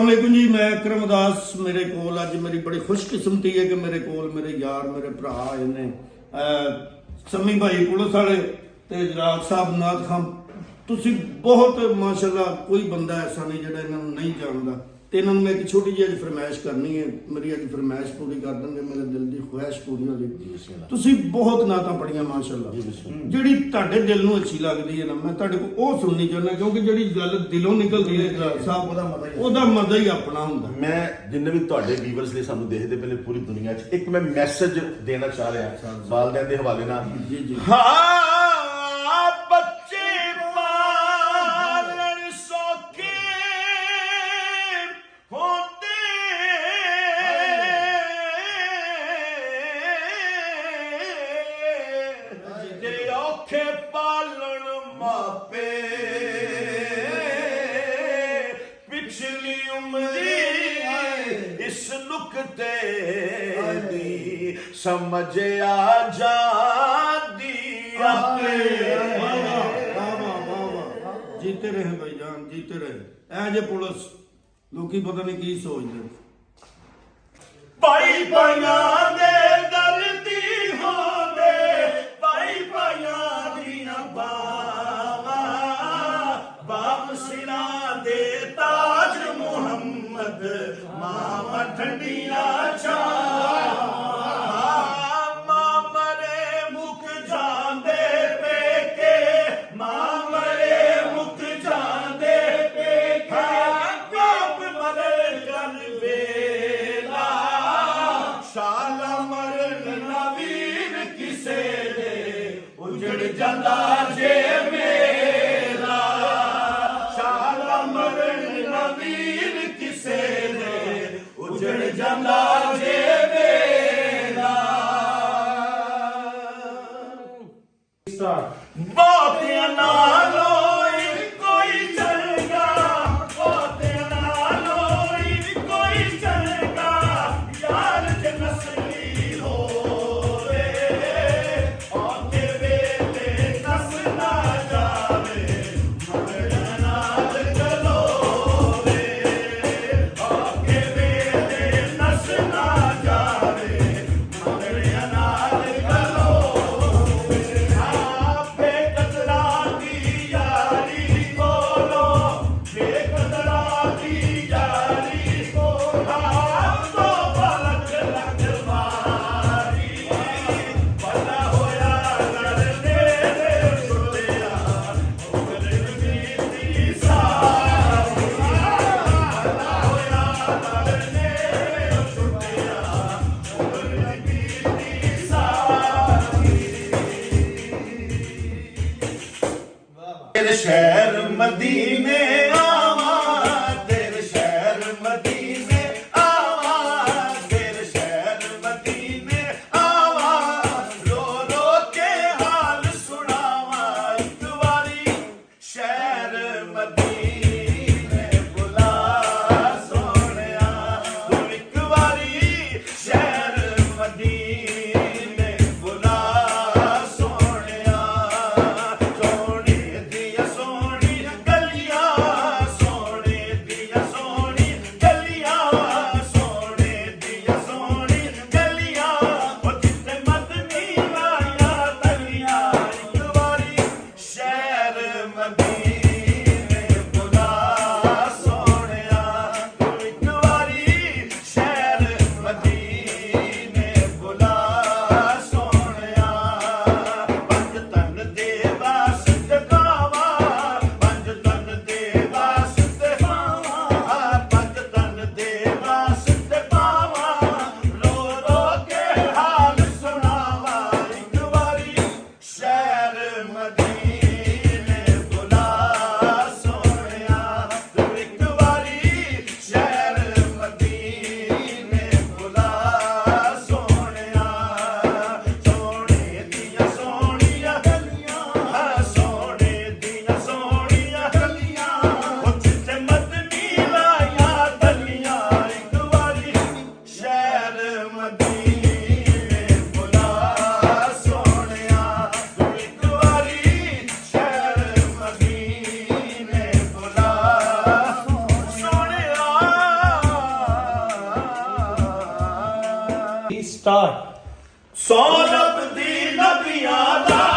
वालेकुम जी, मैं अकरम दास। मेरे कोल अज मेरी बड़ी खुशकिस्मती है कि मेरे कोल मेरे यार मेरे भरा आए ने सम्मी भाई पुलिस वाले ते जराग साहब नाथ खान। तुसी बहुत माशाल्लाह, कोई बंदा ऐसा नहीं जिहड़ा इन्हां नूं नहीं जानदा। ते इन्हां नूं मैं एक छोटी जी फरमाइश करनी है, मेरी अज फरमाइश पूरी कर देंगे, मेरे दिल की ख्वाहिश पूरी हो जाएगी। तुसी बहुत नातां पढ़ियां माशाल्लाह, जिहड़ी तुहाडे दिल नूं अच्छी लगदी है ना, मैं तुहाडे कोल ओह सुननी चाहुंदा, क्योंकि जिहड़ी गल दिलों निकलदी है जराग साहब ਉਹਦਾ ਮਜ਼ਾ ਹੀ ਆਪਣਾ ਹੁੰਦਾ। ਮੈਂ ਜਿੰਨੇ ਵੀ ਤੁਹਾਡੇ ਵੀਵਰਸ ਨੇ ਸਾਨੂੰ ਦੇਖਦੇ ਪਏ ਨੇ ਪੂਰੀ ਦੁਨੀਆ 'ਚ, ਇੱਕ ਮੈਂ ਮੈਸੇਜ ਦੇਣਾ ਚਾਹ ਰਿਹਾ ਵਾਲਿਆਂ ਦੇ ਹਵਾਲੇ ਨਾਲ। ਜੀ ਜੀ। ਹਾਂ ਬੱਚੇ ਪਾਲਣ ਸੌਖੇ ਹੁੰਦੇ ਜਿਹੜੇ ਔਖੇ ਪਾਲਣ ਮਾਪੇ पिछली उम्री इस नुक्ते दी समझ आ जाती आपे। जीते रहे भाईजान, जीते रहे। ऐ जे पुलिस लोकी पता नहीं की सोचते। भाई भाइयां दे दर्दी होंदे, भाई भाइयां दियां बावां, बाप सिरा दे ताज मुहम्मद, मामा ठंडिया चाह, मां मरे मुक जांदे पेके, मां मरे मुक जांदे पेके, बाप मरे जन वेला, शाला मरन नवीर किसे दे उजड़ जांदा जे मेरा, शाला मरन नवीर किसे दे उजड़ जांदा जे मेरा। बहुतियां नालों कोई चलेगा, बहुतियां नालों कोई चलेगा, यार जे नस्ली होवे औंदे वेले नस ना जावे, मगर नाल चलोवे औंदे वेले नस ना जावे, मगर नाल चलोवे। बेकदरा दी यारी बोलो, बेकदरा दी यारी बोलो, तो पलक लग मारी, बड़ा होया लड़ने दे छुटिया, उगल बीती सारी, बड़ा होया लड़ने दे छुटिया, उगल बीती सारी। तेरे शहर मदीने आवा, तेरे शहर मदीने आवा, तेरे शहर मदीने आवा, रो रो के हाल सुनावा एक बारी, शहर मदीने बुला सोनिया, तू एक बारी शहर मदीने बुला सोनिया, सोने दिया सोनी गलियां ਸਟਾਰਟ। ਸੌ ਰੱਬ ਦੀ ਨਬੀਆਂ ਦਾ